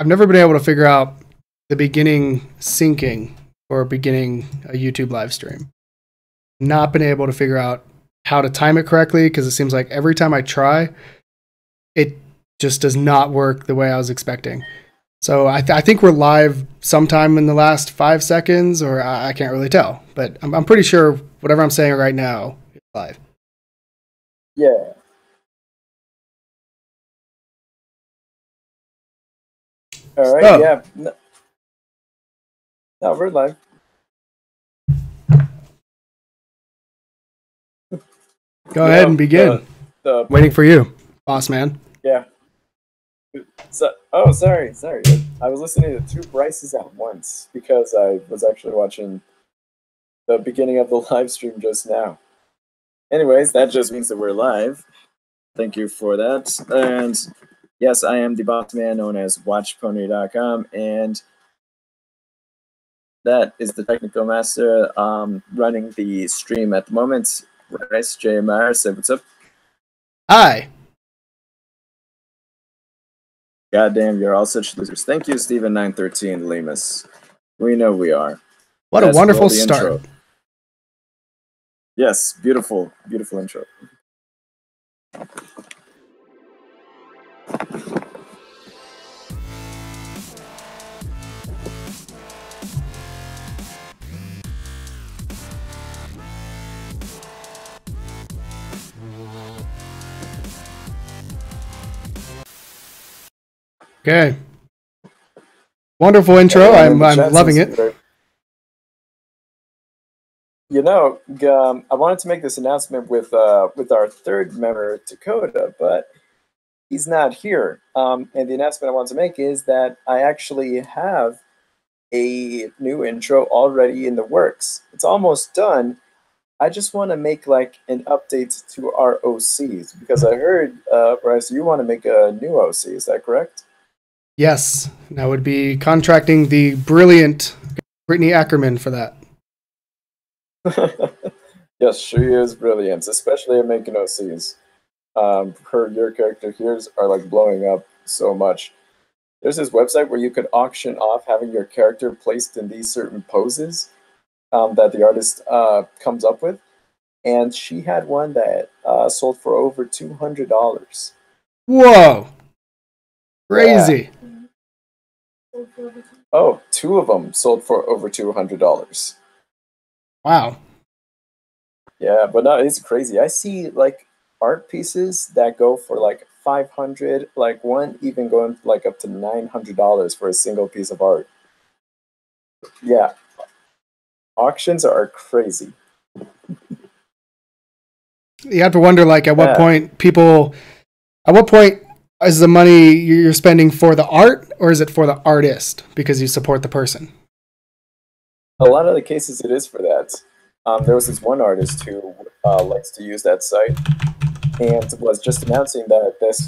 I've never been able to figure out the beginning syncing or beginning a YouTube live stream. Not been able to figure out how to time it correctly because it seems like every time I try, it just does not work the way I was expecting. So I think we're live sometime in the last 5 seconds, or I can't really tell. But I'm pretty sure whatever I'm saying right now is live. Yeah. All right. Yeah. No, we're live. Go ahead and begin. Waiting for you, boss man. Yeah. So, oh, sorry. I was listening to 2 Bryces at once because I was actually watching the beginning of the live stream just now. Anyways, that just means that we're live. Thank you for that. And yes, I am the boss man known as WatchPony.com, and that is the technical master running the stream at the moment. Bryce J. Myers, say what's up. Hi. Goddamn, you're all such losers. Thank you, Steven913 Lemus. We know we are. What a wonderful start. Intro. Yes, beautiful, beautiful intro. Okay. Wonderful intro. I'm loving it. You know, I wanted to make this announcement with our 3rd member, Dakota, but he's not here. And the announcement I want to make is that I actually have a new intro already in the works. It's almost done. I just want to make like an update to our OCs because I heard, Bryce, you want to make a new OC. Is that correct? Yes, and I would be contracting the brilliant Brittany Ackerman for that. Yes, she is brilliant, especially at making OCs. Your character here are like blowing up so much. There's this website where you could auction off having your character placed in these certain poses that the artist comes up with, and she had one that sold for over $200. Whoa! Crazy. Yeah. Oh, 2 of them sold for over $200. Wow. Yeah, but no, it's crazy. I see like art pieces that go for like $500, like one even going like up to $900 for a single piece of art. Yeah, auctions are crazy. You have to wonder, like, at what point is the money you're spending for the art, or is it for the artist because you support the person? A lot of the cases, it is for that. There was this one artist who likes to use that site, and was just announcing that this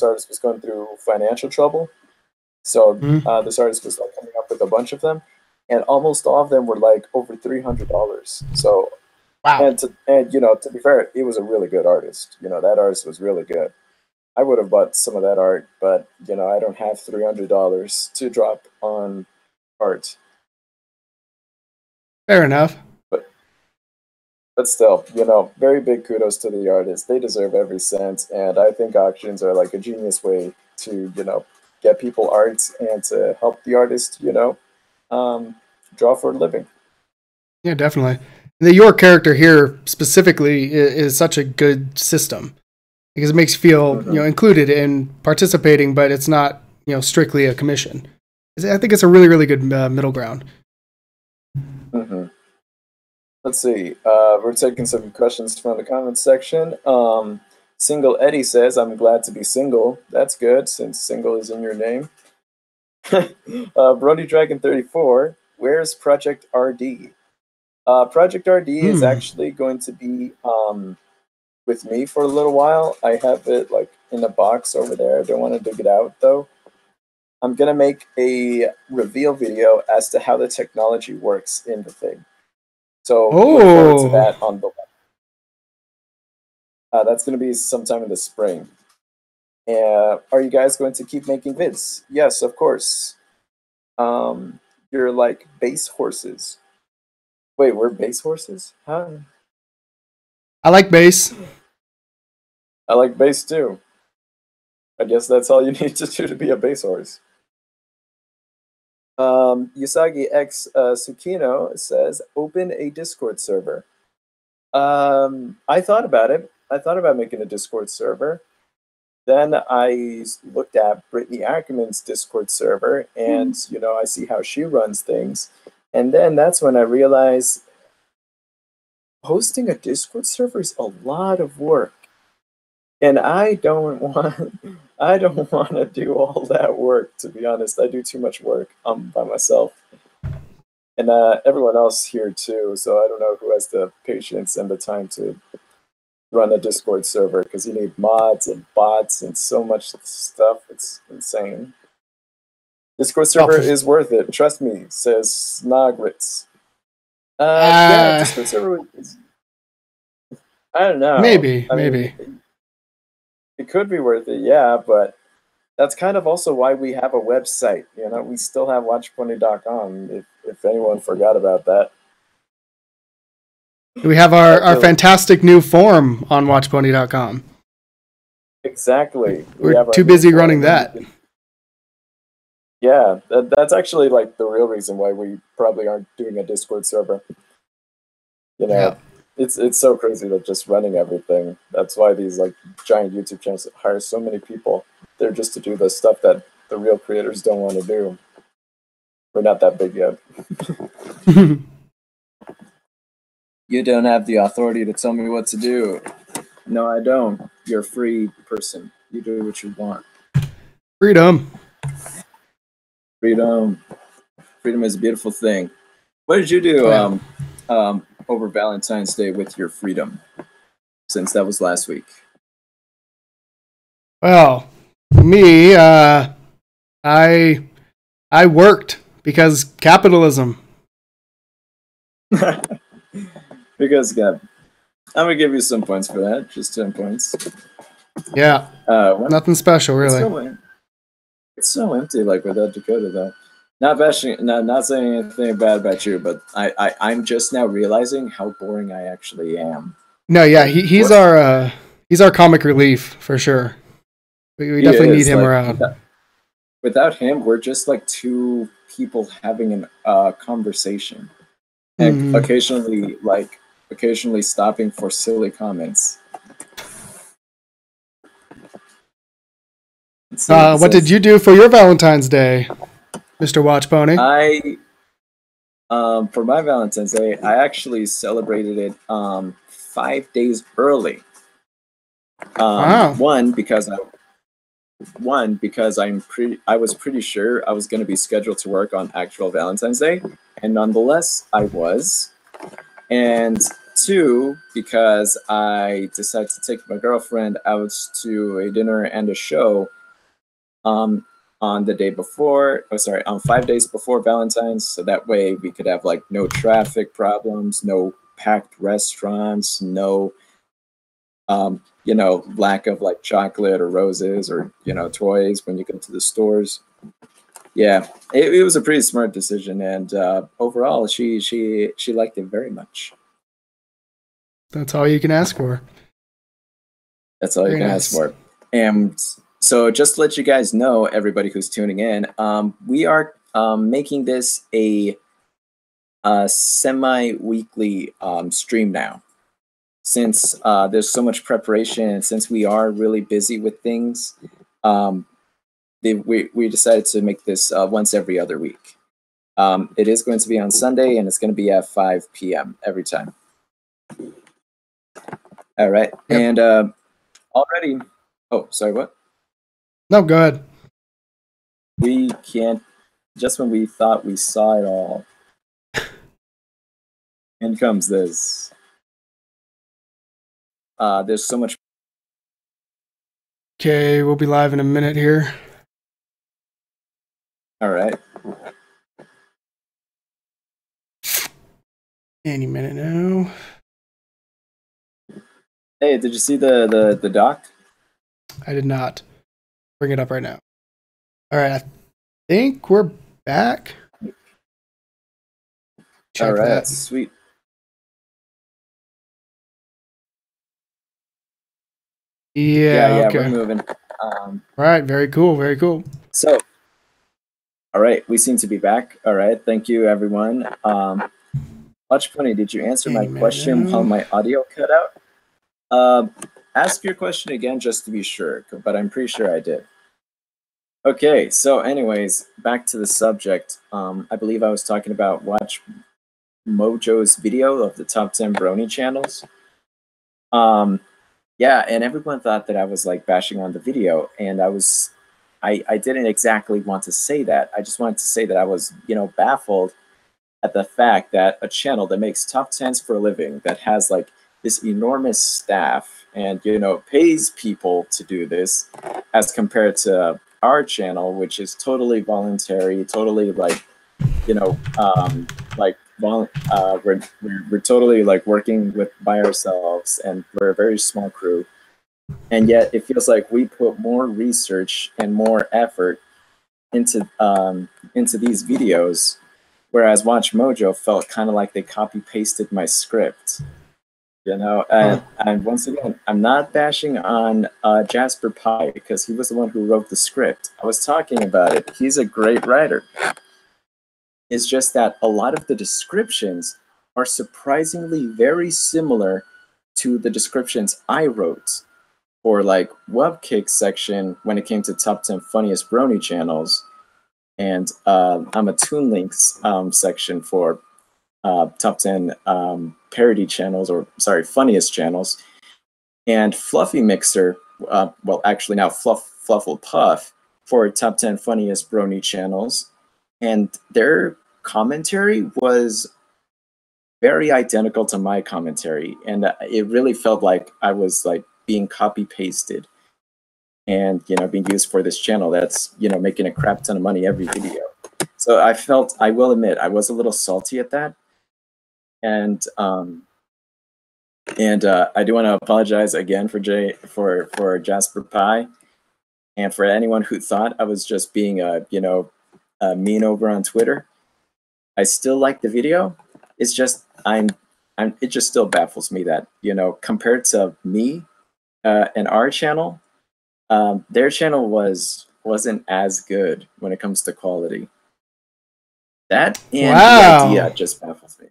artist was going through financial trouble. So this artist was like coming up with a bunch of them, and almost all of them were like over $300. So, wow. And you know, to be fair, he was a really good artist. You know, that artist was really good. I would have bought some of that art, but you know, I don't have $300 to drop on art. Fair enough. But still, you know, very big kudos to the artists. They deserve every cent, and I think auctions are like a genius way to, you know, get people art and to help the artist, you know, draw for a living. Yeah, definitely. Your character here specifically is such a good system because it makes you feel, you know, included in participating, but it's not, you know, strictly a commission. I think it's a really, really good middle ground. Let's see. We're taking some questions from the comments section. Single Eddie says, "I'm glad to be single." That's good, since single is in your name. Brody Dragon 34. Where's Project RD? Project RD is actually going to be with me for a little while. I have it like in a box over there. I don't want to dig it out though. I'm gonna make a reveal video as to how the technology works in the thing. So look forward to that on the web. That's going to be sometime in the spring. Are you guys going to keep making vids? Yes, of course. You're like base horses. Wait, we're base horses? Huh? I like bass. I like base too. I guess that's all you need to do to be a base horse. Usagi X Tsukino says, open a Discord server. I thought about it. I thought about making a Discord server. Then I looked at Brittany Ackerman's Discord server, and I see how she runs things. And then that's when I realized hosting a Discord server is a lot of work. And I don't want to do all that work, to be honest. I do too much work by myself. And everyone else here too, so I don't know who has the patience and the time to run a Discord server, because you need mods and bots and so much stuff. It's insane. Discord server is worth it. Trust me, says Snogritz. Yeah, Discord server is, I don't know. Maybe. It could be worth it, yeah, but that's kind of also why we have a website. We still have WatchPony.com, if anyone forgot about that. We have our fantastic new forum on WatchPony.com. Exactly. We're too busy running that. Yeah, that's actually like the real reason why we probably aren't doing a Discord server. Yeah. It's so crazy that just running everything. That's why these like giant YouTube channels hire so many people. They're just to do the stuff that the real creators don't want to do. We're not that big yet. You don't have the authority to tell me what to do. No, I don't. You're a free person. You do what you want. Freedom. Freedom. Freedom is a beautiful thing. What did you do over Valentine's Day with your freedom, since that was last week? Well, me, I worked because capitalism. Because I'm gonna give you some points for that. Just 10 points. Yeah. Nothing special, really. It's so empty, like without Dakota, though. Not saying anything bad about you, but I'm just now realizing how boring I actually am. No, yeah, he's our comic relief for sure. We definitely need him around. Without him, we're just like two people having a conversation, and occasionally stopping for silly comments. What did you do for your Valentine's Day, Mr. WatchPony? For my Valentine's Day, I actually celebrated it 5 days early. Wow. One because I was pretty sure I was going to be scheduled to work on actual Valentine's Day, and nonetheless I was. And two, because I decided to take my girlfriend out to a dinner and a show on the day before, on 5 days before Valentine's, so that way we could have like no traffic problems, no packed restaurants, no lack of like chocolate or roses or toys when you go to the stores. Yeah, it was a pretty smart decision, and overall she liked it very much. That's all you can ask for. That's all you can ask for. And so just to let you guys know, everybody who's tuning in, we are making this a semi-weekly stream now. Since there's so much preparation, and since we are really busy with things, we decided to make this once every other week. It is going to be on Sunday, and it's going to be at 5 p.m. every time. All right. Yep. And already... Oh, sorry, what? No, go ahead. We can't... Just when we thought we saw it all, in comes this. There's so much... Okay, we'll be live in a minute here. All right. Any minute now. Hey, did you see the doc? I did not. bring it up right now. All right, I think we're back. Check All right, that. sweet. Yeah, okay. We're moving. All right, very cool, very cool. So, all right, we seem to be back. All right, thank you, everyone. WatchPony, did you answer my question while my audio cut out? Ask your question again just to be sure, but I'm pretty sure I did. Okay, so anyways, back to the subject. I believe I was talking about WatchMojo's video of the top 10 Brony channels. Yeah, and everyone thought that I was like bashing on the video, and I didn't exactly want to say that. I just wanted to say that I was, baffled at the fact that a channel that makes top 10s for a living, that has like this enormous staff and, pays people to do this, as compared to our channel, which is totally voluntary, totally like, we're totally like working by ourselves, and we're a very small crew. And yet it feels like we put more research and more effort into these videos, whereas WatchMojo felt kind of like they copy pasted my script. And once again, I'm not bashing on Jasper Pye, because he was the one who wrote the script. I was talking about it. He's a great writer. It's just that a lot of the descriptions are surprisingly very similar to the descriptions I wrote for like Webkick section when it came to top 10 funniest Brony channels, and I'm a Toon Links section for top 10 parody channels, or sorry, funniest channels, and Fluffy Mixer, well actually now Fluffle Puff, for top 10 funniest Brony channels, and their commentary was very identical to my commentary, and it really felt like I was like being copy pasted and being used for this channel that's making a crap ton of money every video. So I will admit, I was a little salty at that, and I do want to apologize again for Jasper Pye, and for anyone who thought I was just being mean over on Twitter. I still like the video. It's just it just still baffles me that compared to me and our channel, their channel wasn't as good when it comes to quality. That and the idea just baffles me.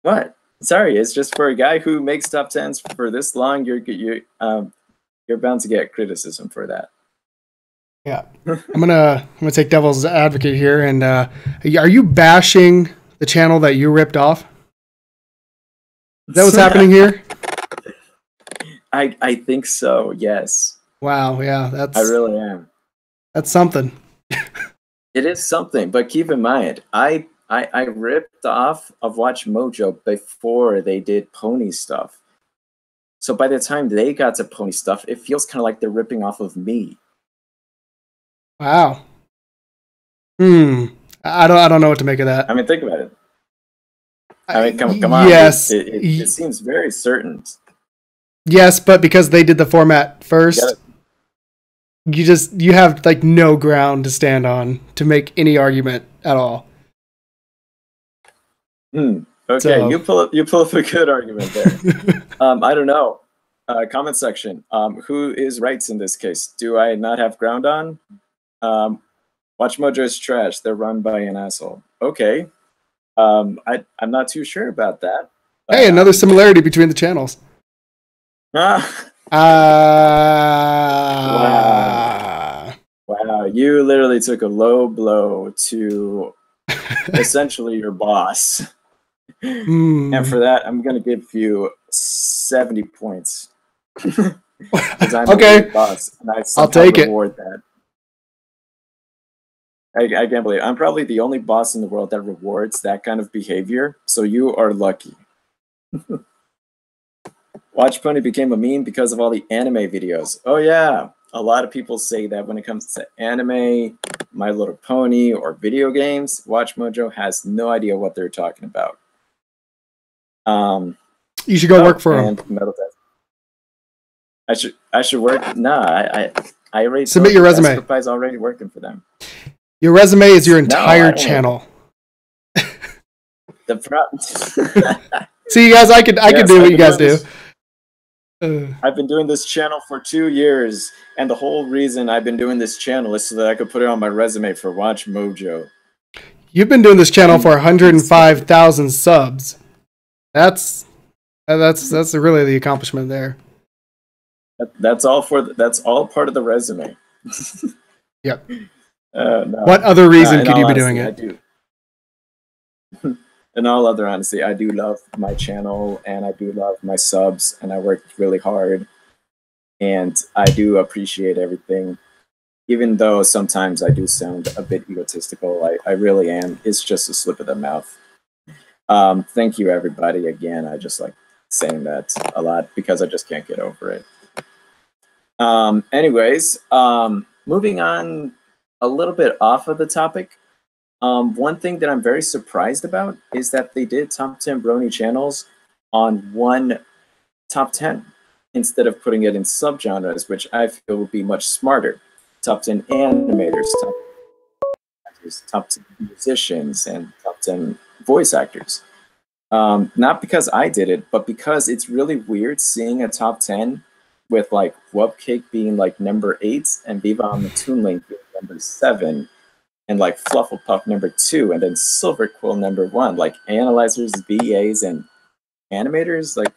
What? Sorry, it's just for a guy who makes top 10s for this long, you're bound to get criticism for that. Yeah, I'm gonna take devil's advocate here, and are you bashing the channel that you ripped off? Is that what's happening here? I think so. Yes. Wow. Yeah, I really am. That's something. It is something, but keep in mind, I ripped off of WatchMojo before they did pony stuff. So by the time they got to pony stuff, it feels kind of like they're ripping off of me. Wow. I don't know what to make of that. I mean, think about it. I mean, come on. Yes. It seems very certain. Yes, but because they did the format first, you have like no ground to stand on to make any argument at all. Okay, so. you pull up a good argument there. I don't know. Comment section. Who is right in this case? Do I not have ground on? WatchMojo is trash. They're run by an asshole. Okay. I'm not too sure about that. Hey, another similarity between the channels. Wow. Wow, you literally took a low blow to essentially your boss. And for that, I'm going to give you 70 points. Because I'm okay. a boss, and I'll take reward that. I can't believe it. I'm probably the only boss in the world that rewards that kind of behavior, so you are lucky. WatchPony became a meme because of all the anime videos. Oh yeah, a lot of people say that when it comes to anime, My Little Pony, or video games, WatchMojo has no idea what they're talking about. You should go work for him. I should work. Nah, I already Submit told your you, resume. Escapai's already working for them. Your resume is your No, entire I don't channel. See, you guys, I could do what you guys do. I've been doing this channel for 2 years, and the whole reason I've been doing this channel is so that I could put it on my resume for WatchMojo. You've been doing this channel for 105,000 subs. That's really the accomplishment there. That's all part of the resume. Yep. No. What other reason could you be doing it? I do. In all other honesty, I do love my channel, and I do love my subs, and I work really hard, and I do appreciate everything. Even though sometimes I do sound a bit egotistical, I really am. It's just a slip of the mouth. Thank you, everybody. Again, I just like saying that a lot because I just can't get over it. Anyways, moving on a little bit off of the topic. One thing that I'm very surprised about is that they did top 10 Brony channels on one top 10 instead of putting it in subgenres, which I feel would be much smarter. Top 10 animators, top 10 musicians, and top 10 voice actors. Not because I did it, but because it's really weird seeing a top 10 with like Wubcake being like number 8 and Viva on the Toon Link being number 7. And like Flufflepuff number 2, and then Silver Quill number 1. Like analyzers, VAs, and animators. Like,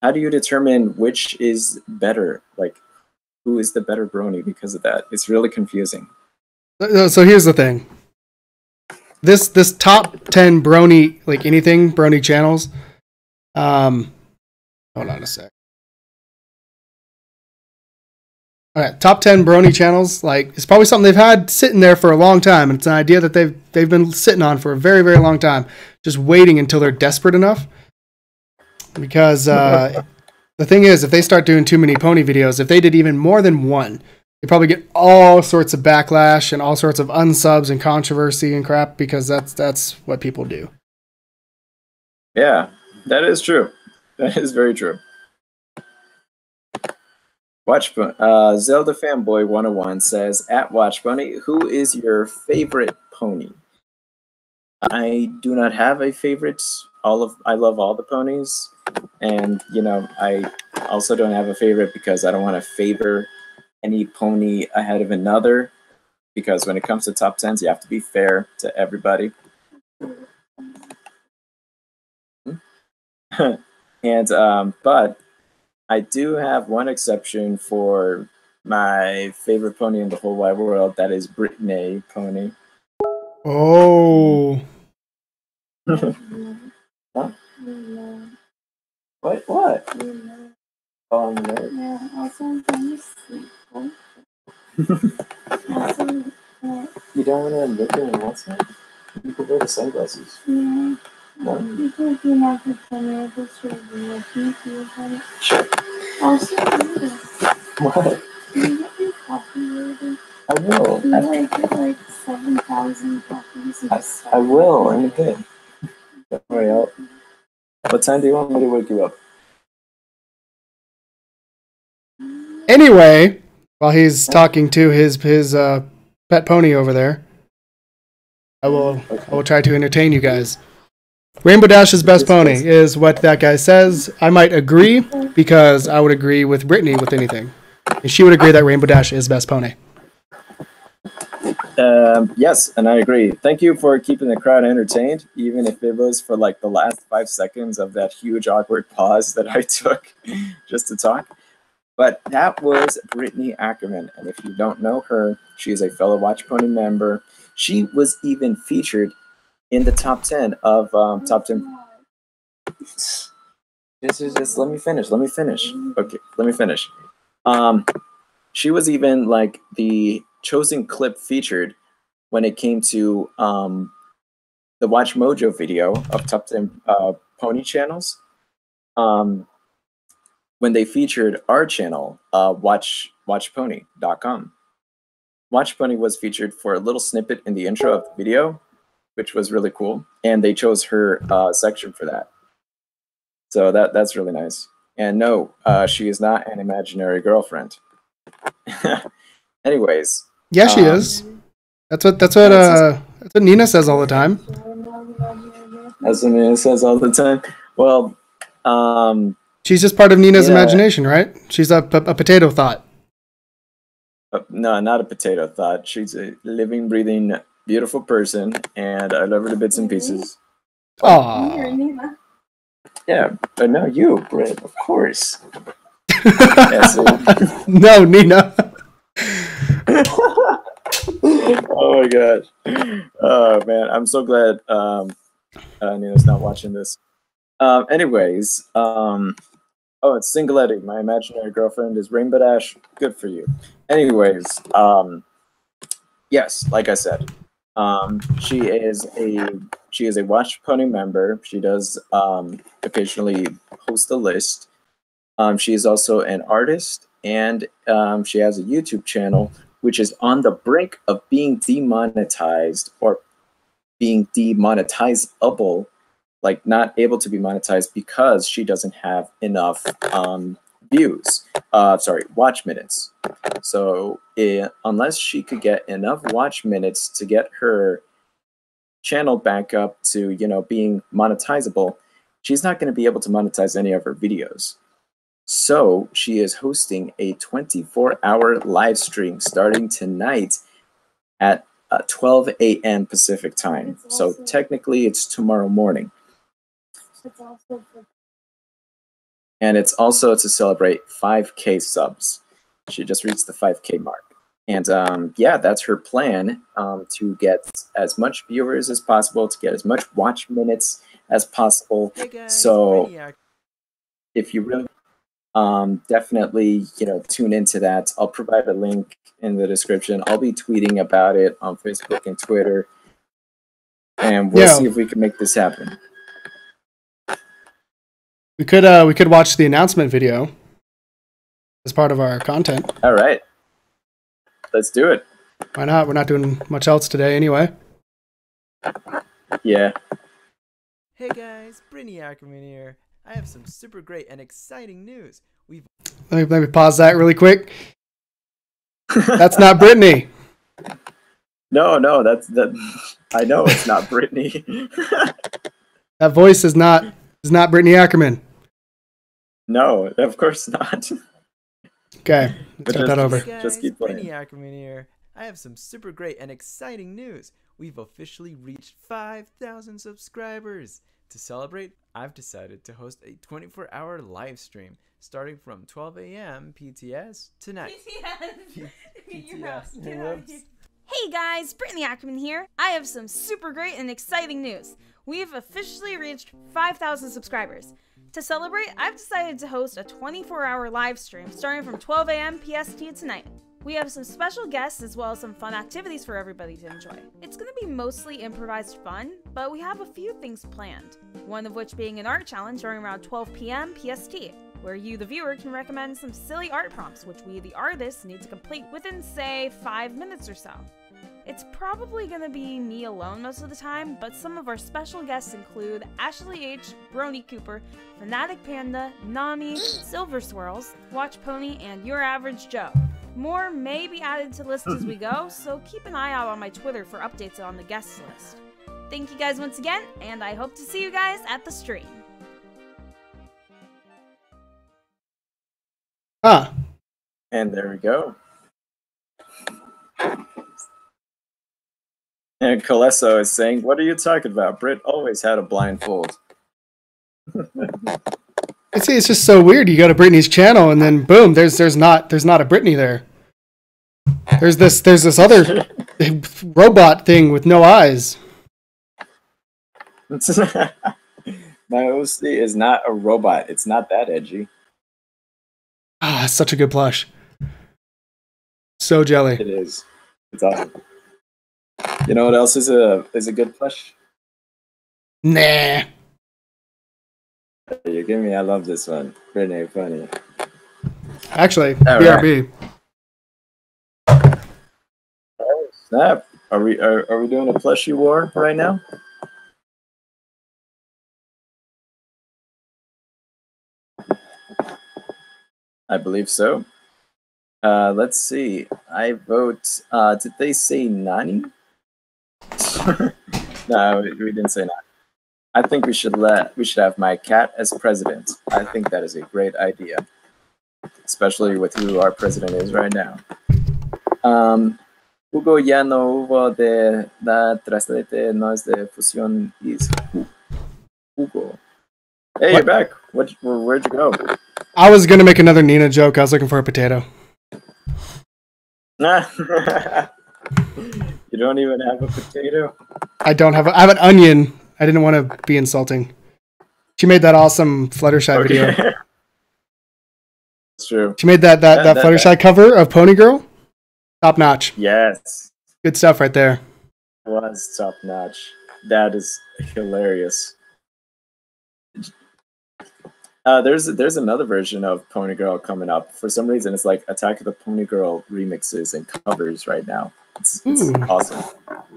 how do you determine which is better? Like, who is the better Brony because of that? It's really confusing. So here's the thing. This top 10 Brony, like anything Brony channels. Hold on a sec. All right, top 10 Brony channels, like it's probably something they've had sitting there for a long time, and it's an idea that they've been sitting on for a very, very long time, just waiting until they're desperate enough. Because the thing is, if they start doing too many pony videos, if they did even more than one, they probably get all sorts of backlash and all sorts of unsubs and controversy and crap, because that's what people do. Yeah, that is true. That is very true. Zelda Fanboy 101 says, at WatchPony, who is your favorite pony? I do not have a favorite. I love all the ponies. And, you know, I also don't have a favorite because I don't want to favor any pony ahead of another. Because when it comes to top 10s, you have to be fair to everybody. And, but I do have one exception for my favorite pony in the whole wide world. That is Brittany Pony. Oh. Huh? What? Oh, I'm nerd. Yeah, also, can you sleep? You don't want to look in WhatsApp? You could wear the sunglasses. Yeah. No. Because you're not the funny, I just really looking for you. Sure. Also, do this. What? Can you get your coffee later? I will. Can you get like 7,000 copies? I will in a bit. Don't worry. What time do you want me to wake you up? Anyway, while he's talking to his pet pony over there, I will try to entertain you guys. Rainbow Dash's best pony is what that guy says. I might agree because I would agree with Brittany with anything. And she would agree that Rainbow Dash is best pony. Yes, and I agree. Thank you for keeping the crowd entertained, even if it was for like the last 5 seconds of that huge awkward pause that I took just to talk. But that was Brittany Ackerman, and if you don't know her, she is a fellow WatchPony member. She was even featured in the top 10 of top 10. Just let me finish. Okay, let me finish. She was even like the chosen clip featured when it came to the WatchMojo video of top 10 pony channels. When they featured our channel, WatchPony.com. WatchPony was featured for a little snippet in the intro of the video, which was really cool, and they chose her section for that. So that's really nice. And no, she is not an imaginary girlfriend. Anyways. Yeah, she is. That's what Nina says all the time. That's what Nina says all the time. Well, she's just part of Nina's imagination, right? She's a potato thought. No, not a potato thought. She's a living, breathing, beautiful person, and I love her to bits and pieces. Aww. Yeah, but no, you, Britt, of course. No, Nina. Oh my gosh. Oh man, I'm so glad Nina's not watching this. Anyways, oh, it's Singletti. My imaginary girlfriend is Rainbow Dash. Good for you. Anyways, yes, like I said, she is a WatchPony member. She does occasionally host a list. She is also an artist, and she has a YouTube channel, which is on the brink of being demonetized or being demonetizable, like not able to be monetized because she doesn't have enough views. Watch minutes. So unless she could get enough watch minutes to get her channel back up to, you know, being monetizable, she's not going to be able to monetize any of her videos. So she is hosting a 24-hour live stream starting tonight at 12 a.m. Pacific time. So technically it's tomorrow morning. And it's also to celebrate 5K subs. She just reached the 5K mark. And yeah, that's her plan, to get as much viewers as possible, to get as much watch minutes as possible. Hey guys, so if you really definitely, you know, tune into that. I'll provide a link in the description. I'll be tweeting about it on Facebook and Twitter. And we'll see if we can make this happen. We could watch the announcement video as part of our content. All right. Let's do it. Why not? We're not doing much else today anyway. Yeah. Hey guys, Brittany Ackerman here. I have some super great and exciting news. Let me pause that really quick. That's not Brittany. No, that's that. I know it's not Brittany. That voice is not Brittany Ackerman. No, of course not. Okay, let's start that over. Hey guys, just keep playing. Brittany Ackerman here. I have some super great and exciting news. We've officially reached 5,000 subscribers. To celebrate, I've decided to host a 24-hour live stream starting from 12 a.m. PTS tonight. PTS. Hey guys, Brittany Ackerman here. I have some super great and exciting news. We've officially reached 5,000 subscribers. To celebrate, I've decided to host a 24-hour live stream starting from 12 a.m. PST tonight. We have some special guests as well as some fun activities for everybody to enjoy. It's going to be mostly improvised fun, but we have a few things planned. One of which being an art challenge starting around 12 p.m. PST, where you, the viewer, can recommend some silly art prompts which we, the artists, need to complete within, say, 5 minutes or so. It's probably going to be me alone most of the time, but some of our special guests include Ashley H, Brony Cooper, Fanatic Panda, Nani, Silver Swirls, WatchPony, and Your Average Joe. More may be added to the list as we go, so keep an eye out on my Twitter for updates on the guests list. Thank you guys once again, and I hope to see you guys at the stream. Ah. And there we go. And Colesso is saying, "What are you talking about? Britt always had a blindfold." It's just so weird. You go to Brittany's channel and then boom, there's not a Brittany there. There's this other robot thing with no eyes. My OC is not a robot. It's not that edgy. Ah, it's such a good plush. So jelly. It is. It's awesome. You know what else is a good plush? Nah. You're giving me. I love this one. Brittany, funny. Actually, All BRB. Right. Oh, snap! Are we doing a plushie war right now? I believe so. Let's see. I vote. Did they say Nani? No, we didn't say Nani. I think we should have my cat as president. I think that is a great idea, especially with who our president is right now. Hugo ya no hubo de la trasladete, no es de fusión, is Hugo. Hey, you're back. Where'd you go? I was gonna make another Nina joke. I was looking for a potato. You don't even have a potato? I don't have. I have an onion. I didn't want to be insulting. She made that awesome Fluttershy video. That's true. She made that Fluttershy cover of Pony Girl. Top notch. Yes. Good stuff right there. It was top notch. That is hilarious. There's another version of Pony Girl coming up. For some reason, it's like Attack of the Pony Girl remixes and covers right now. It's awesome.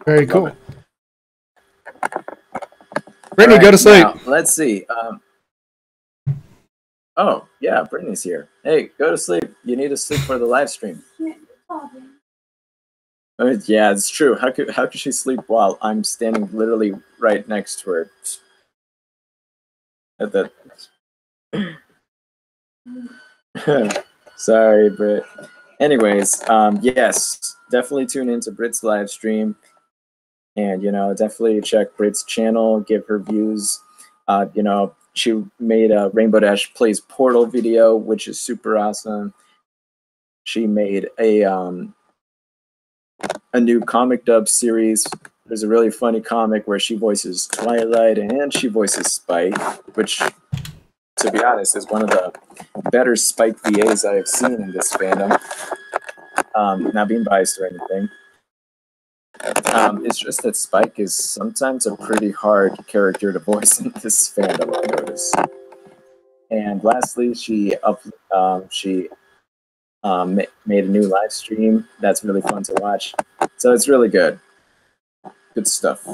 Very cool. Brittany, go to sleep. Now, let's see. Oh, yeah, Brittany's here. Hey, go to sleep. You need to sleep for the live stream. Yeah, it's true. How could she sleep while I'm standing literally right next to her? At the Sorry, Britt. Anyways, yes, definitely tune into Britt's live stream, and definitely check Britt's channel, give her views. She made a Rainbow Dash Plays Portal video, which is super awesome. She made a new comic dub series. There's a really funny comic where she voices Twilight and she voices Spike, which, to be honest, is one of the better Spike VAs I have seen in this fandom. Not being biased or anything. It's just that Spike is sometimes a pretty hard character to voice in this fandom, I notice. And lastly, she made a new live stream that's really fun to watch. So it's really good. Good stuff.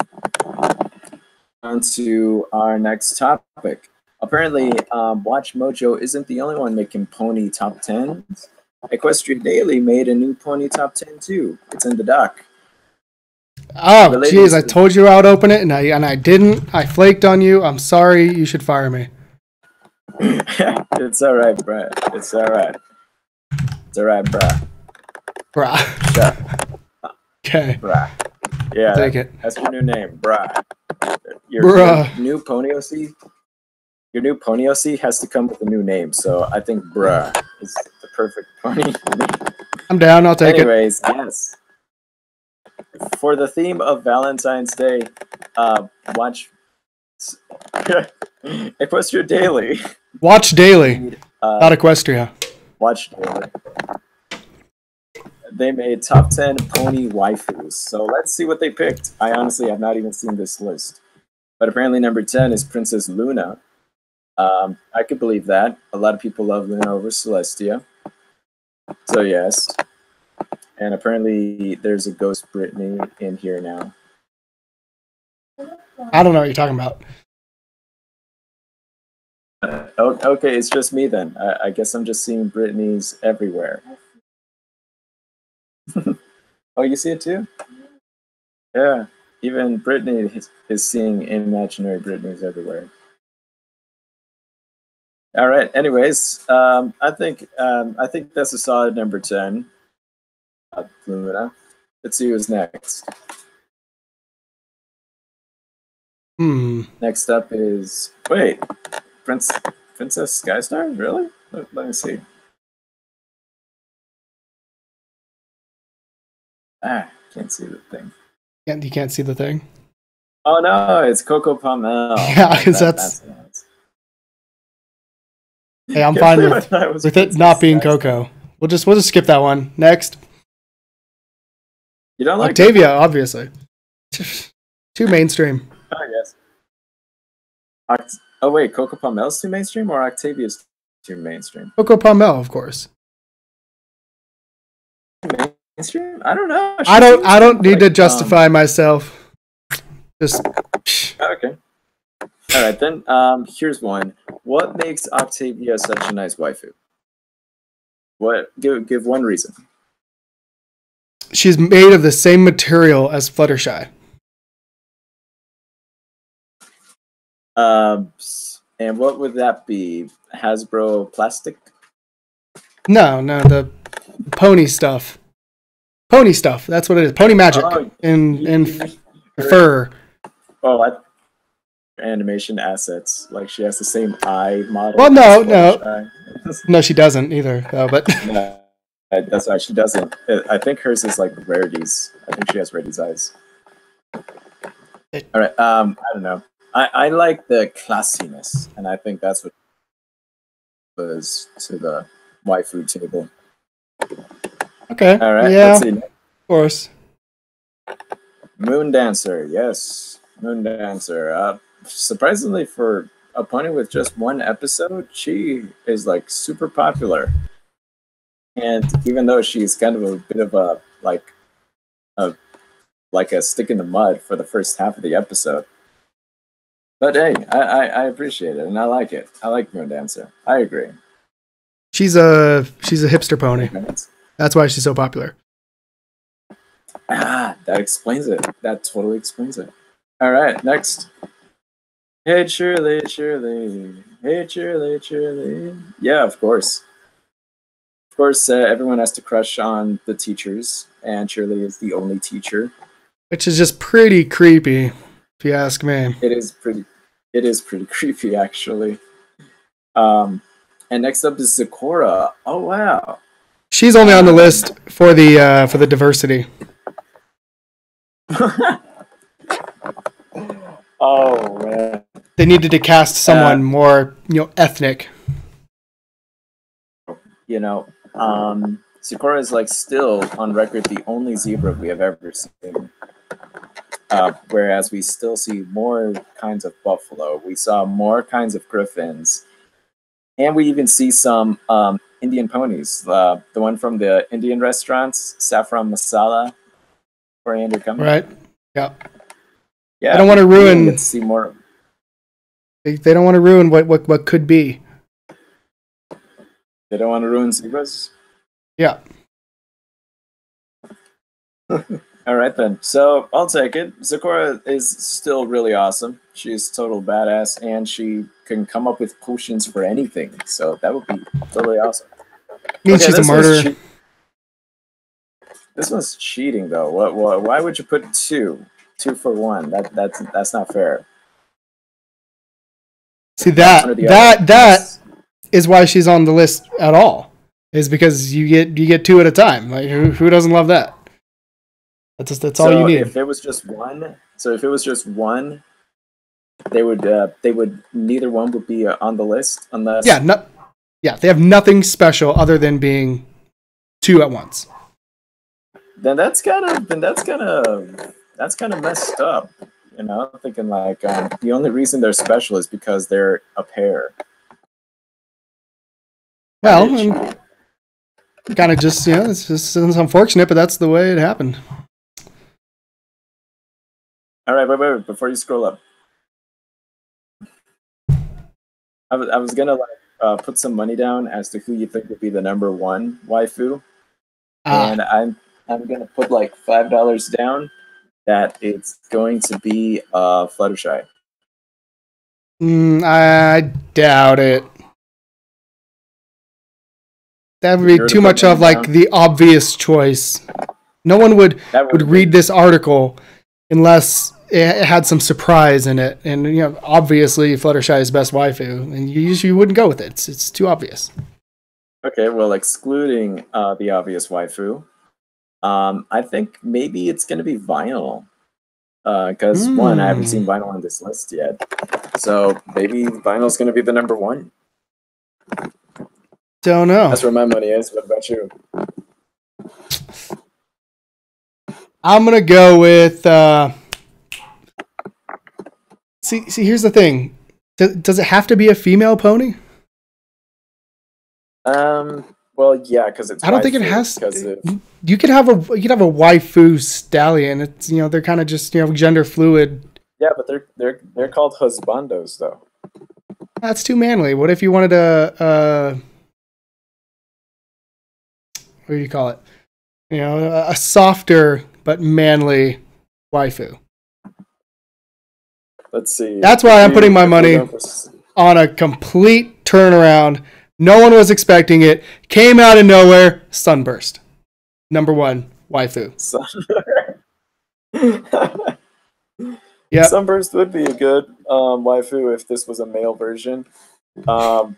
On to our next topic. Apparently, WatchMojo isn't the only one making pony top 10s. Equestria Daily made a new pony top 10 too. It's in the doc. Oh, jeez, I told you I would open it, and I didn't. I flaked on you. I'm sorry. You should fire me. It's all right, Brad. It's all right. It's all right, brah. Brah. Sure. Okay. Brah. Yeah, take it. That's your new name, brah. Bruh. Your new pony OC. Your new pony OC has to come with a new name, so I think bruh is the perfect pony. I'm down. I'll take Anyways, yes. For the theme of Valentine's Day, watch Equestria Daily. Watch Daily. Not Equestria. Watch Daily. They made top 10 pony waifus. So let's see what they picked. I honestly have not even seen this list. But apparently number 10 is Princess Luna. I could believe that. A lot of people love Luna over Celestia. So yes. And apparently there's a ghost Brittany in here now. I don't know what you're talking about. Okay, it's just me then. I guess I'm just seeing Brittany's everywhere. Oh, you see it too? Yeah, even Brittany is seeing imaginary Brittany's everywhere. All right. Anyways, I think that's a solid number 10. Luna. Let's see who's next. Next up is Princess Skystar. Really? Let me see. Can't see the thing. You can't see the thing? Oh no, it's Coco Palmel. Yeah, because that's hey, I'm fine with it not being Coco. We'll just skip that one. Next. You don't like Octavia, Coco? Obviously. Too mainstream. Oh yes. Oh wait, Coco Palmel's too mainstream or Octavia's too mainstream? Coco Palmel, of course. Mainstream? I don't know. I don't need to justify myself. Just okay. All right then. Here's one. What makes Octavia such a nice waifu? What? Give one reason. She's made of the same material as Fluttershy. And what would that be? Hasbro plastic? No, the pony stuff. Pony stuff. That's what it is. Pony magic in fur. Oh, animation assets. Like she has the same eye model. Well, no, she doesn't either. Though, but no, that's why she doesn't. I think hers is like Rarity's. I think she has Rarity's eyes. All right. I don't know. I like the classiness, and I think that's what was to the waifu table. Okay. All right. Yeah. Let's see. Of course. Moon Dancer. Yes, Moon Dancer. Surprisingly, for a pony with just one episode, she is like super popular. And even though she's kind of a bit of a stick in the mud for the first half of the episode. But hey, I appreciate it and I like it. I like Moon Dancer. I agree. She's a hipster pony. That's why she's so popular. That explains it. That totally explains it. All right, next. Hey Shirley, Shirley. Hey Shirley, Shirley. Yeah, of course. Of course, everyone has to crush on the teachers, and Shirley is the only teacher. Which is just pretty creepy, if you ask me. It is pretty creepy, actually. And next up is Zecora. Oh wow. She's only on the list for the diversity. Oh man. They needed to cast someone more, ethnic. Zecora is like still on record the only zebra we have ever seen. Whereas we still see more kinds of buffalo. We saw more kinds of griffins. And we even see some Indian ponies. The one from the Indian restaurants, saffron masala, coriander cumin. Right. Yeah. Yeah. I don't want to ruin. Get to see more. They don't want to ruin what could be. They don't want to ruin zebras. Yeah. All right then. So I'll take it. Zecora is still really awesome. She's total badass, and she can come up with potions for anything. So that would be totally awesome. Means she's a murderer. This one's cheating though. Why would you put two for one? That's not fair. See that is why she's on the list at all. Is because you get two at a time. Like who doesn't love that? That's all you need. If it was just one, they would neither one would be on the list unless they have nothing special other than being two at once. Then that's kind of messed up. Thinking like the only reason they're special is because they're a pair. Well, kind of just it's unfortunate, but that's the way it happened. All right, wait, before you scroll up. I was gonna put some money down as to who you think would be the number one waifu, and I'm gonna put like $5 down that it's going to be Fluttershy. I doubt it. That would be too much of like the obvious choice. No one would read this article unless it had some surprise in it, and obviously Fluttershy is best waifu, and you usually wouldn't go with it. It's too obvious. Okay, well, excluding the obvious waifu, I think maybe it's gonna be Vinyl, because one, I haven't seen Vinyl on this list yet, so maybe Vinyl's gonna be the number one. Don't know. That's where my money is. What about you? I'm gonna go with. See. Here's the thing. Does it have to be a female pony? Well, yeah, because it's. I don't think it has. You could have a waifu stallion. It's they're kind of just gender fluid. Yeah, but they're called husbandos though. That's too manly. What if you wanted a what do you call it? You know, a softer but manly waifu. Let's see. That's why I'm putting my money on a complete turnaround. No one was expecting it. Came out of nowhere. Sunburst. Number 1 waifu. Yeah. Sunburst would be a good waifu if this was a male version. No,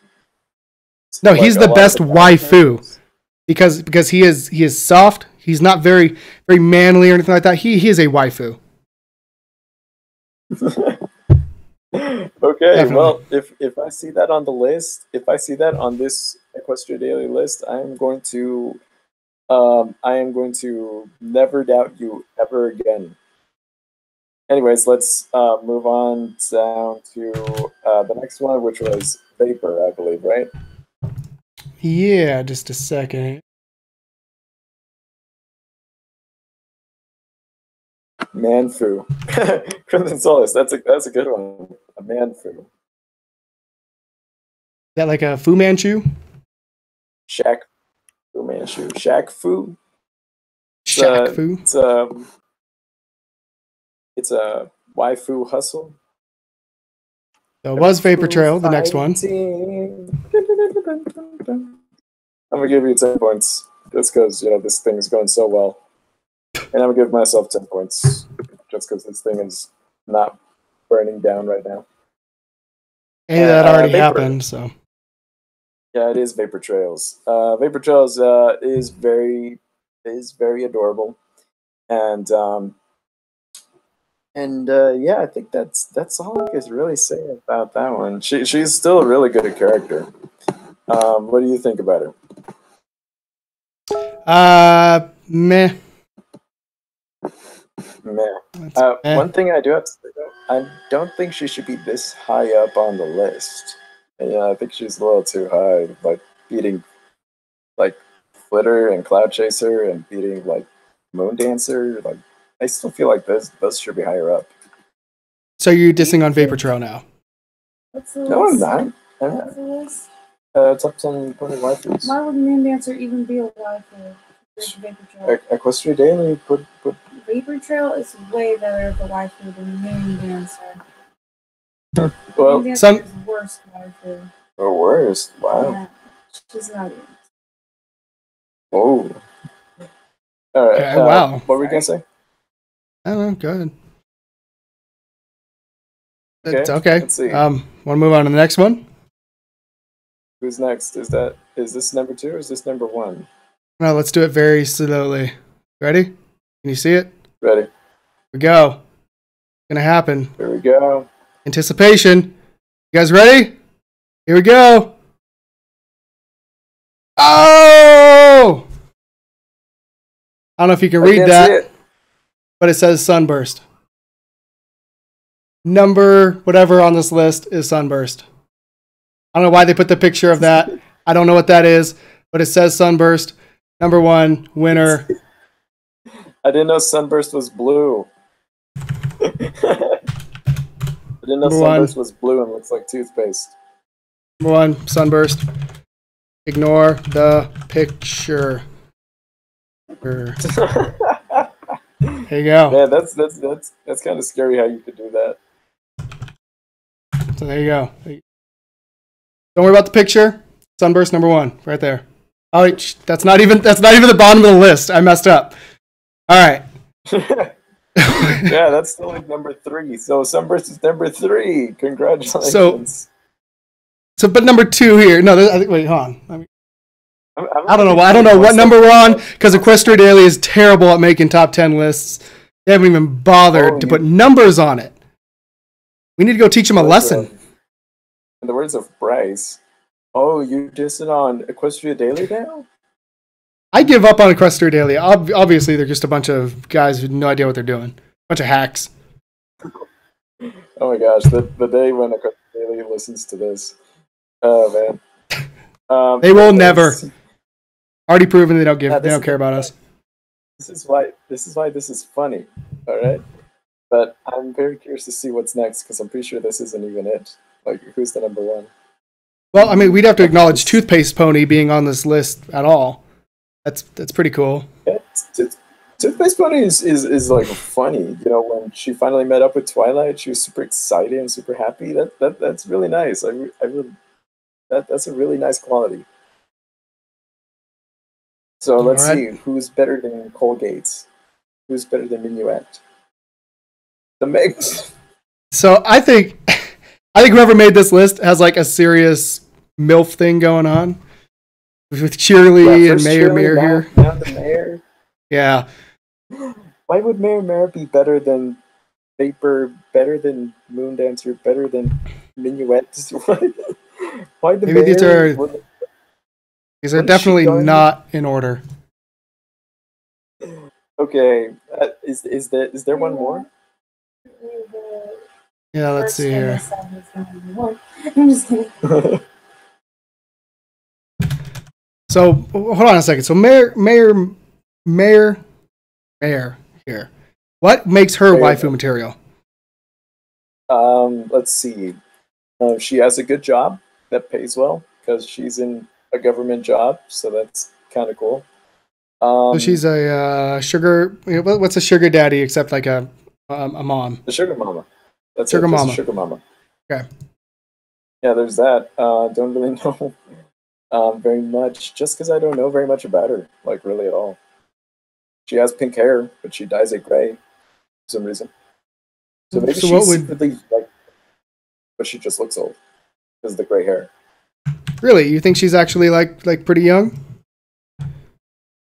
he's the best waifu because he is soft. He's not very manly or anything like that. He is a waifu. Okay, Definitely. well, if I see that on the list, if I see that on this Equestria Daily list, I am going to never doubt you ever again. Anyways, let's move on down to the next one, which was Vapor, I believe, right? Yeah, just a second. Manfu. Crimson Solace, that's a good one. A Manfu. Is that like a Fu Manchu? Shaq Fu Manchu. Shaq Fu. Shaq Fu. It's a waifu hustle. So it was Vapor Trail, the next one. I'm gonna give you 10 points just because this thing is going so well, and I'm gonna give myself 10 points just because this thing is not burning down right now. And that already happened, so. Yeah, it is Vapor Trails. Vapor Trails is very adorable, and yeah, I think that's all I can really say about that one. She's still a really good character. What do you think about her? Meh. Meh. One thing I do have to say though, I don't think she should be this high up on the list. Yeah, I think she's a little too high, like beating like Flitter and Cloud Chaser and beating like Moon Dancer. Like I still feel like those should be higher up. So you're dissing on Vapor Trail now? What's the No, I'm list? not. What's the list? Top 10 20 waifus. Why would Moon Dancer even be a waifu? Vapor Trail. Equestria Daily put Vapor Trail is way better of a waifu than Moon Dancer. well Moon Dancer some- is worse waifu. or worse. Wow. Yeah, she's not even. Oh. All right. Okay, wow. What were we gonna say? I don't know, go ahead. Okay, It's okay. let's see. Want to move on to the next one? Who's next? Is this number 2 or is this number 1? No, let's do it very slowly. Ready? Can you see it? Ready. Here we go. It's gonna happen. Here we go. Anticipation. You guys ready? Here we go. Oh! I don't know if you can read I can't that, see it. but it says Sunburst. Number whatever on this list is Sunburst. I don't know why they put the picture of that. I don't know what that is, but it says Sunburst. Number 1, winner. I didn't know Sunburst was blue. I didn't know Number Sunburst 1. was blue and looks like toothpaste. Number 1, Sunburst. Ignore the picture. There you go. Man, that's kind of scary how you could do that. So there you go. Don't worry about the picture. Sunburst number 1, right there. Oh, that's not even the bottom of the list. I messed up. All right. Yeah, that's still like number 3. So Sunburst is number 3. Congratulations. So, but number 2 here. No, wait, hold on. I don't know. I don't know what number we're on because Equestria Daily is terrible at making top 10 lists. They haven't even bothered to put numbers on it. We need to go teach them a lesson. In the words of Bryce, oh, you dissing on Equestria Daily now? I give up on Equestria Daily. Obviously, they're just a bunch of guys with no idea what they're doing. Bunch of hacks. Oh my gosh, the day when Equestria Daily listens to this. Oh man. They will never. Already proven they don't care about us. This is why this is funny. All right. But I'm very curious to see what's next because I'm pretty sure this isn't even it. Like, who's the number 1? Well, I mean, we'd have to acknowledge Toothpaste Pony being on this list at all. That's pretty cool. Yeah, Toothpaste Bunny is like funny. You know, when she finally met up with Twilight, she was super excited and super happy. That's really nice. I really that's a really nice quality. So let's see who's better than Colgate. Who's better than Minuet? The mix. So I think whoever made this list has like a serious MILF thing going on with Cheerly and Mayor here. Now the Mayor. Yeah. Why would Mayor be better than Vapor, better than Moondancer, better than Minuet? Why the Maybe Mayor? These are definitely not in order. Okay, is there one more? Yeah, let's see here. I'm just kidding. So hold on a second. So Mayor here. What makes her waifu material? Let's see. She has a good job that pays well because she's in a government job, so that's kind of cool. So she's a sugar. What's a sugar daddy except like a mom? The sugar mama. That's sugar mama. Sugar mama. Okay. Yeah, there's that. Don't really know very much, just because I don't know very much about her, like really at all. She has pink hair, but she dyes it gray for some reason. So maybe she's secretly like, but she just looks old because of the gray hair. Really, you think she's actually like pretty young?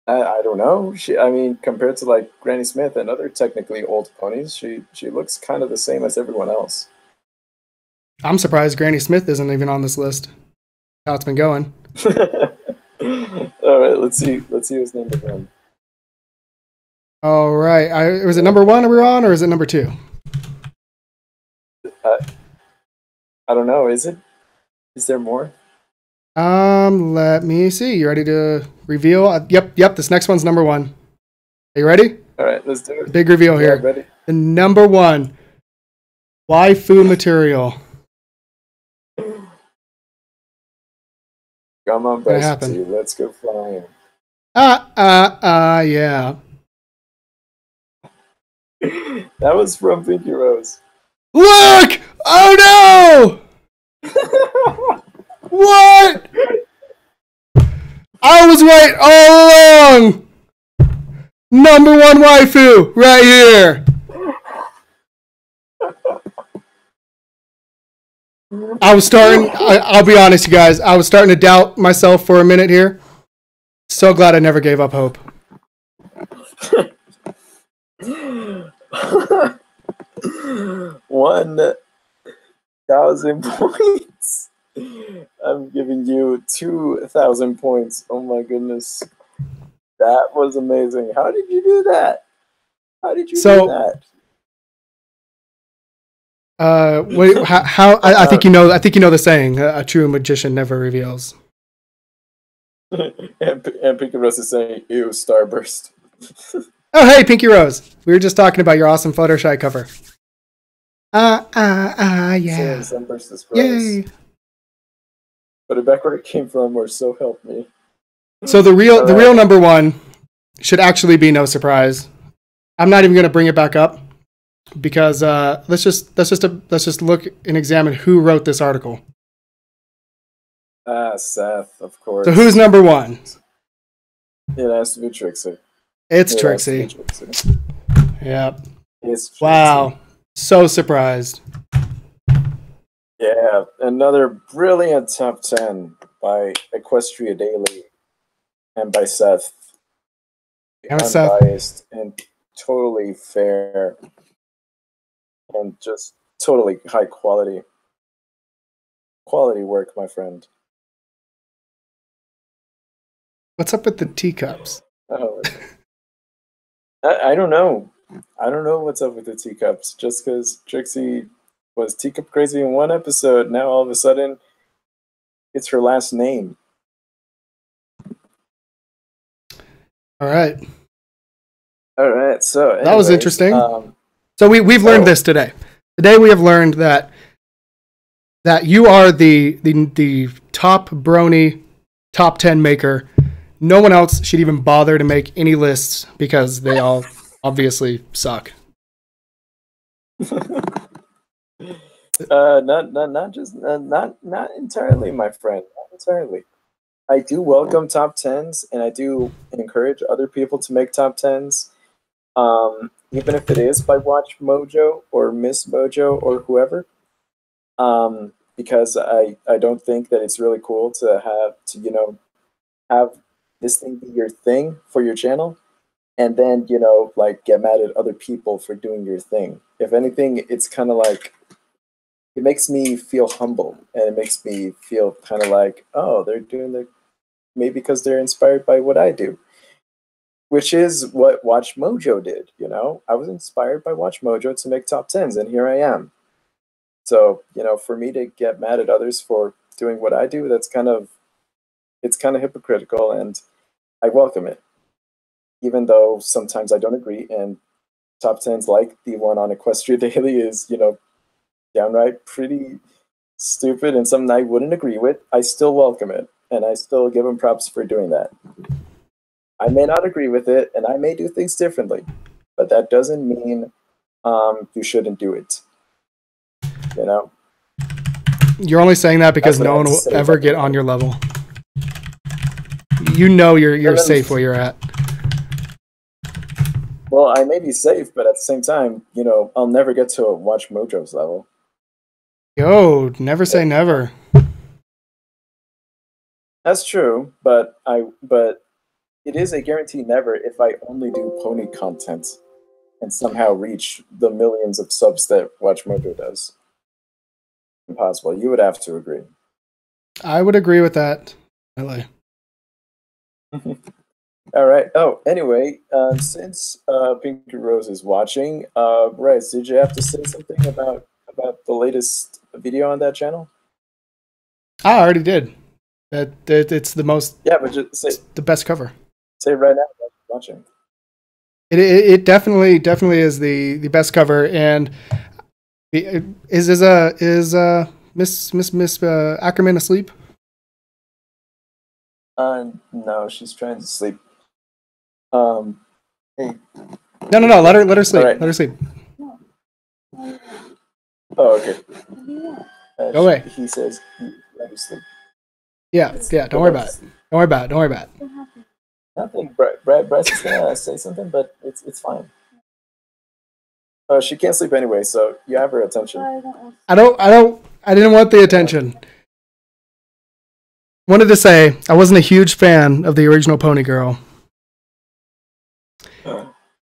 I don't know. I mean, compared to like Granny Smith and other technically old ponies, she looks kind of the same as everyone else. I'm surprised Granny Smith isn't even on this list. How it's been going. All right, let's see who's number one. All right, was it number one we're on, or is it number two? I don't know. Is it? Is there more? Let me see. You ready to reveal? Yep. This next one's number one. Are you ready? All right, let's do it. Big reveal here. Ready. The number one waifu material. Come on, Brittany. Let's go flying. Yeah. That was from Pinky Rose. Look! Oh no! What? I was right all along. Number one waifu right here. I was starting. I'll be honest, you guys. I was starting to doubt myself for a minute here. So glad I never gave up hope. 1,000 points. I'm giving you 2,000 points. Oh my goodness. That was amazing. How did you do that? How did you do that? I think you know. I think you know the saying: "A true magician never reveals." and Pinky Rose is saying, "Ew, Starburst." Oh, hey, Pinky Rose. We were just talking about your awesome Fluttershy cover. Yeah. Sunburst is gross. Yay. Put it back where it came from, or so help me. So the real number one should actually be no surprise. I'm not even going to bring it back up because let's just look and examine who wrote this article. Seth, of course. So who's number one? It has to be Trixie. It's Trixie. Yep. It's Trixie. Wow. So surprised. Yeah, another brilliant top 10 by Equestria Daily and by Seth. Unbiased and totally fair and just totally high quality. Quality work, my friend. What's up with the teacups? Oh, I don't know. I don't know what's up with the teacups. Just because Trixie was teacup crazy in one episode, now all of a sudden it's her last name. All right. So anyways, that was interesting. So we've learned this today. Today we have learned that you are the top brony top 10 maker. no one else should even bother to make any lists because they all obviously suck. Not entirely, my friend. Not entirely. I do welcome top 10s, and I do encourage other people to make top 10s. Even if it is by WatchMojo or Miss Mojo or whoever. Because I don't think that it's really cool to have this thing be your thing for your channel, and then like get mad at other people for doing your thing. If anything, it's kind of like, it makes me feel humble, and it makes me feel kind of like, oh, they're doing their, maybe because they're inspired by what I do, which is what WatchMojo did. I was inspired by WatchMojo to make top 10s, and here I am. So for me to get mad at others for doing what I do, it's kind of hypocritical, and I welcome it, even though sometimes I don't agree. And top 10s like the one on Equestria Daily is downright pretty stupid and something I wouldn't agree with. I still welcome it, and I still give them props for doing that. I may not agree with it, and I may do things differently, but that doesn't mean you shouldn't do it. You're only saying that because no one will ever get on your level. You're safe where you're at. Well, I may be safe, but at the same time, I'll never get to WatchMojo's level. Yo, never say never. That's true, but it is a guaranteed never if I only do pony content and somehow reach the millions of subs that WatchMojo does. Impossible. You would have to agree. I would agree with that. LA. All right. Oh, anyway, since Pinky Rose is watching, Bryce, did you have to say something about the latest video on that channel? I already did. That it's the most. Yeah, but just say the best cover. Say it right now. Watching. It definitely is the best cover, and is Miss Ackerman asleep? No, she's trying to sleep. Hey. No. Let her sleep. Right. Let her sleep. Oh, okay. Go away. He says, let her sleep. Yeah. Don't worry about it. Nothing. Bryce is gonna say something, but it's fine. She can't sleep anyway, so you have her attention. I didn't want the attention. Wanted to say I wasn't a huge fan of the original Pony Girl,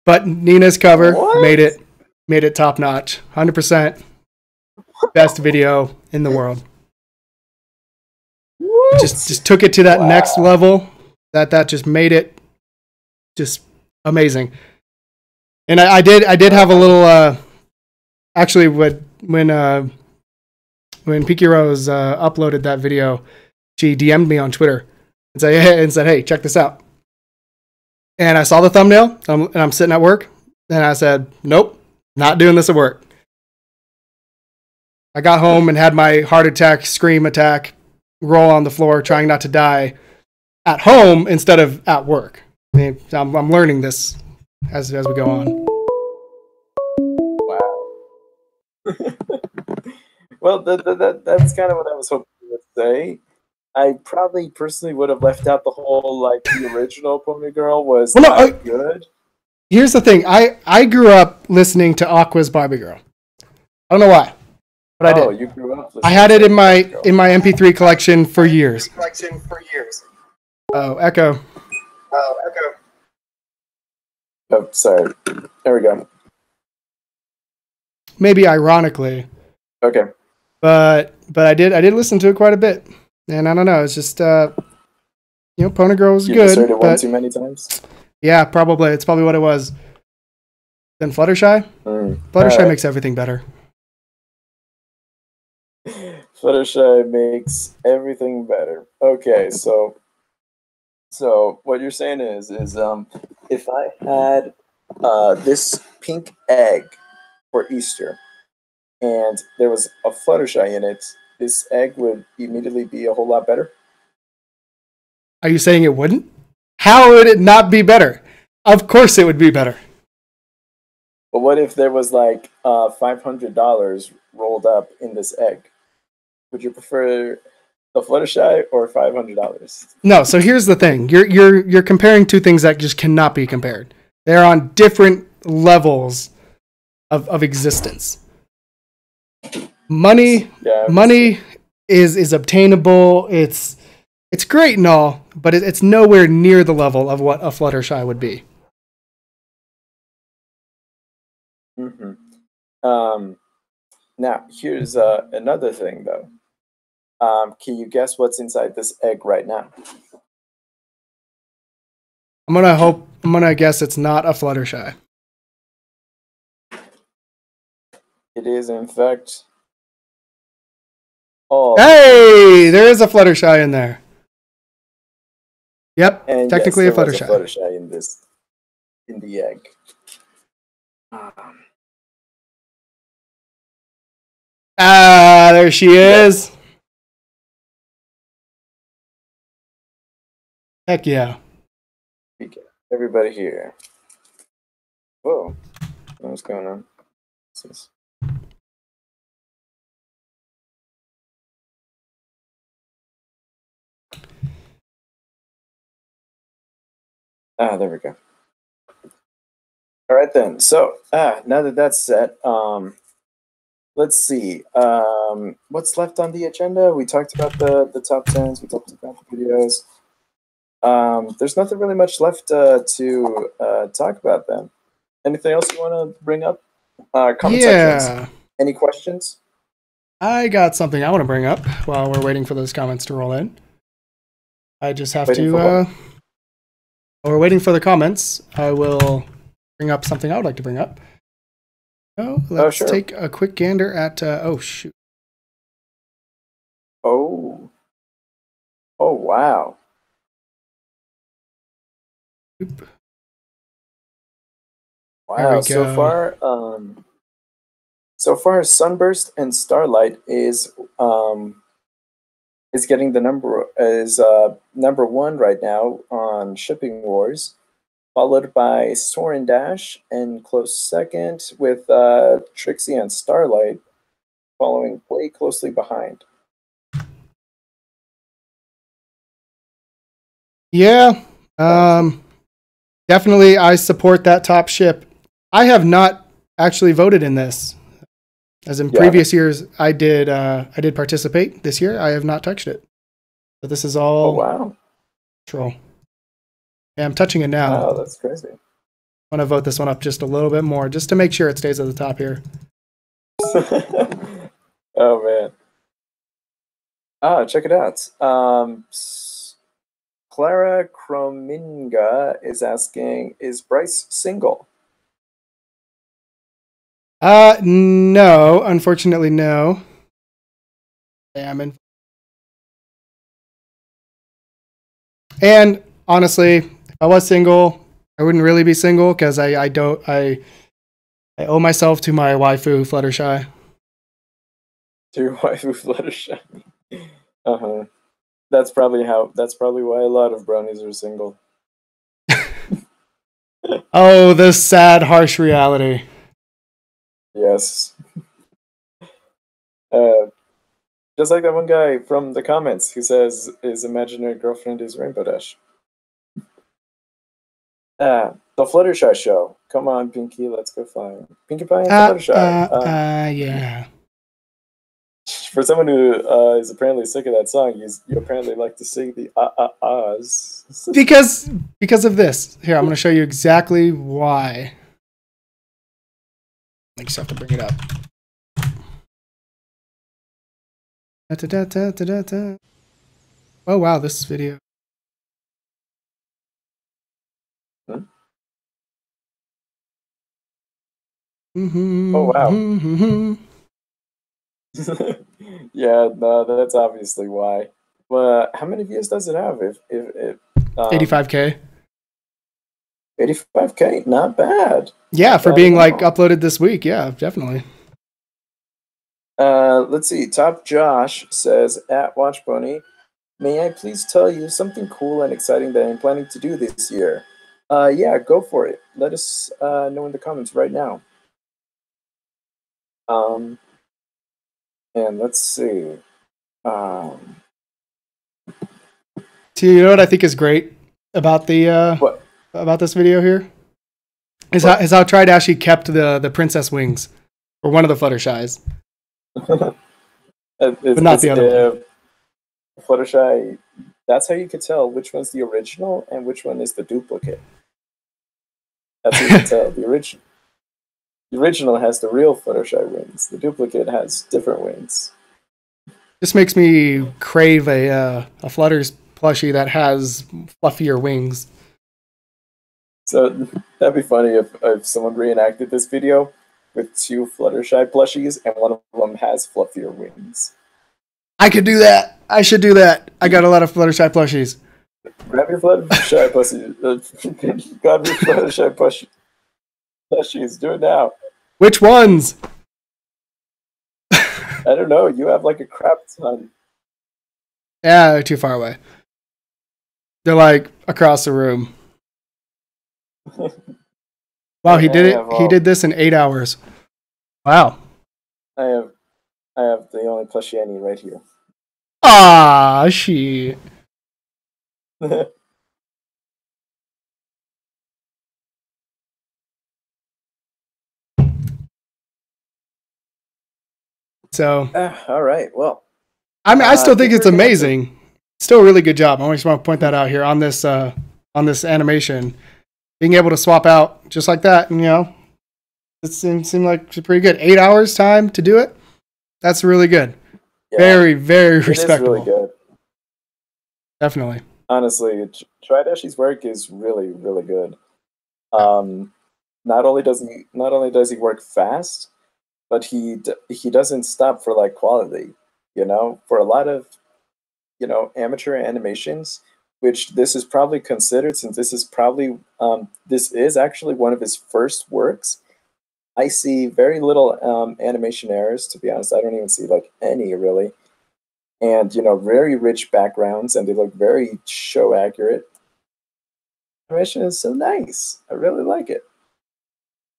but Nina's cover made it top notch. 100% best video in the world. What? Just took it to that next level. That just made it just amazing. And I did have a little actually when Pinky Rose uploaded that video, she DM'd me on Twitter and said, hey, check this out. And I saw the thumbnail, and I'm sitting at work, and I said, nope, not doing this at work. I got home and had my heart attack, scream attack, roll on the floor, trying not to die at home instead of at work. I mean, I'm learning this as we go on. Wow. Well, that's kind of what I was hoping you would say. I probably personally would have left out the whole, like, the original Pony Girl was good. Here's the thing. I grew up listening to Aqua's Barbie Girl. I don't know why, but I did. You grew up listening I had it in my MP3 collection for years. Oh, echo. Oh, sorry. There we go. Maybe ironically. Okay. But I did listen to it quite a bit. And I don't know, it's just Pony Girl was good. You just heard it one too many times? Yeah, probably. It's probably what it was. Then Fluttershy? Fluttershy makes everything better. Fluttershy makes everything better. Okay, so what you're saying is if I had this pink egg for Easter and there was a Fluttershy in it, this egg would immediately be a whole lot better? Are you saying it wouldn't? How would it not be better? Of course it would be better. But what if there was like $500 rolled up in this egg? Would you prefer the Fluttershy or $500? No, so here's the thing. You're comparing two things that just cannot be compared. They're on different levels of existence. Money is obtainable. It's great and all, but it's nowhere near the level of what a Fluttershy would be. Now, here's another thing, though. Can you guess what's inside this egg right now? I'm gonna guess it's not a Fluttershy. It is, in fact. Oh, hey, there is a Fluttershy in there. Yep, and technically yes, a there was Fluttershy. a Fluttershy in the egg. There she is. Heck yeah. Everybody here. Whoa. What's going on? There we go. All right then. So, now that that's set, let's see. What's left on the agenda? We talked about the top 10s. We talked about the videos. There's nothing really much left to talk about then. Anything else you want to bring up? Comment sections. Any questions? I got something I want to bring up while we're waiting for those comments to roll in. I just have while we're waiting for the comments, I will bring up something I would like to bring up. So let's take a quick gander at oh shoot. Oh wow. Oop. Wow, so far Sunburst and Starlight is getting the number one right now on Shipping Wars, followed by Soarin' Dash and close second with Trixie and Starlight following way closely behind. Yeah. Definitely I support that top ship. I have not actually voted in this. As in previous years, I did participate. This year, I have not touched it. But this is all troll. Yeah, I'm touching it now. Oh, that's crazy. I want to vote this one up just a little bit more, just to make sure it stays at the top here. Oh, man. Check it out. Clara Krominga is asking, is Bryce single? No, unfortunately, no. And honestly, if I was single, I wouldn't really be single because I owe myself to my waifu Fluttershy. To your waifu Fluttershy. That's probably why a lot of brownies are single. Oh, the sad, harsh reality. Yes. Just like that one guy from the comments who says his imaginary girlfriend is Rainbow Dash. The Fluttershy show. Come on, Pinkie, let's go fly. Pinkie Pie and Fluttershy. Yeah. For someone who is apparently sick of that song, you apparently like to sing the ahs. Because of this. Here, I'm going to show you exactly why. I just have to bring it up. Oh wow, this video. Oh wow. Yeah, no, that's obviously why. But how many views does it have? If 85K. 85K, not bad. Yeah, for being like uploaded this week. Yeah, definitely. Let's see. Top Josh says at WatchPony, may I please tell you something cool and exciting that I'm planning to do this year? Yeah, go for it. Let us know in the comments right now. And let's see. So you know what I think is great about the What? about this video here is how Tried actually kept the princess wings or one of the Fluttershys, but not the other one. Fluttershy, that's how you could tell which one's the original and which one is the duplicate. That's how you can tell. The original has the real Fluttershy wings. The duplicate has different wings. This makes me crave a Flutters plushie that has fluffier wings. So that'd be funny if someone reenacted this video with 2 Fluttershy plushies and one of them has fluffier wings. I could do that. I should do that. I got a lot of Fluttershy plushies. Grab your Fluttershy plushies. Grab your Fluttershy plushies. Do it now. Which ones? I don't know. You have like a crap ton. Yeah, they're too far away. They're like across the room. Wow, he did it. He did this in 8 hours. Wow. I have the only plushie I need right here. Ah, shit. So, all right. Well, I mean, I still think it's amazing. Still a really good job. I just want to point that out here on this animation. Being able to swap out just like that, and, you know, it seemed like pretty good. 8 hours time to do it. That's really good. Yeah, very, very respectable. It is really good. Definitely. Honestly, Tridashi's work is really, really good. Not only does he work fast, but he doesn't stop for like quality. You know, for a lot of, you know, amateur animations, which this is probably considered, since this is probably this is actually one of his first works. I see very little animation errors, to be honest. I don't even see like any really. And, you know, very rich backgrounds, and they look very show accurate. Animation is so nice. I really like it.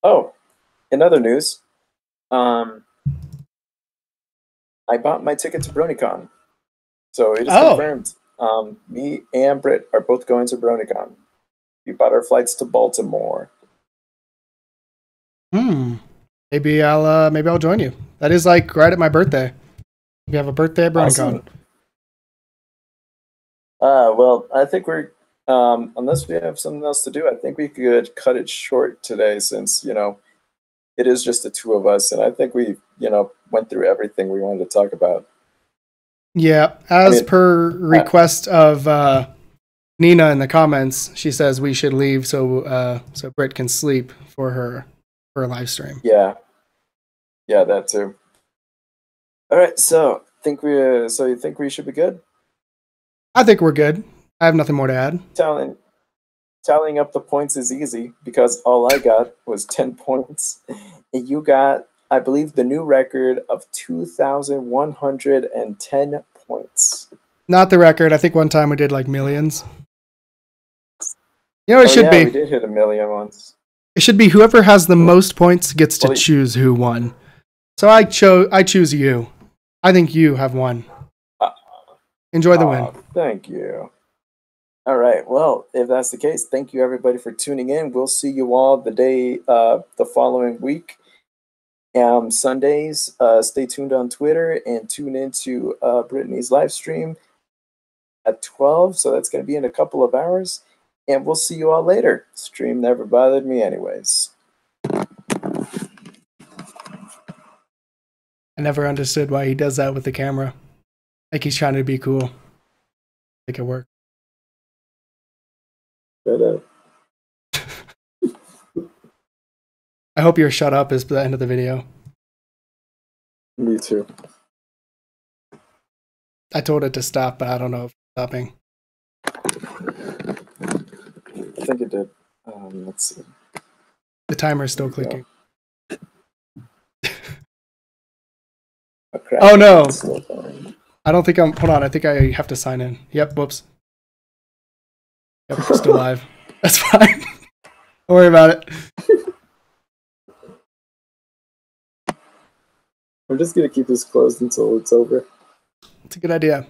Oh, in other news, I bought my ticket to BronyCon. So it is confirmed. Me and Britt are both going to BronyCon. We bought our flights to Baltimore. Maybe I'll join you. That is like right at my birthday. We have a birthday at BronyCon. Awesome. Well, I think we're unless we have something else to do, I think we could cut it short today, since, you know, it is just the 2 of us, and I think we, you know, went through everything we wanted to talk about. Yeah, as per request of Nina in the comments, she says we should leave so Britt can sleep for her live stream. Yeah, that too. All right, so you think we should be good? I think we're good. I have nothing more to add. Tallying up the points is easy, because all I got was 10 points, and you got, I believe, the new record of 2,110 points. Not the record. I think one time we did like millions. You know, it should be. We did hit a million once. It should be whoever has the most points gets to choose who won. So I choose you. I think you have won. Enjoy the win. Thank you. All right. Well, if that's the case, thank you everybody for tuning in. We'll see you all the following week. Sundays, stay tuned on Twitter and tune into Brittany's live stream at 12. So that's going to be in a couple of hours. And we'll see you all later. Stream never bothered me anyways. I never understood why he does that with the camera. Like he's trying to be cool. Make it work. Shut up. I hope your shut up is the end of the video. Me too. I told it to stop, but I don't know if it's stopping. I think it did. Let's see. The timer's still clicking. Oh, crap. Oh no! I don't think I'm. Hold on. I think I have to sign in. Yep. Whoops. Yep. Still live. That's fine. Don't worry about it. I'm just gonna keep this closed until it's over. It's a good idea.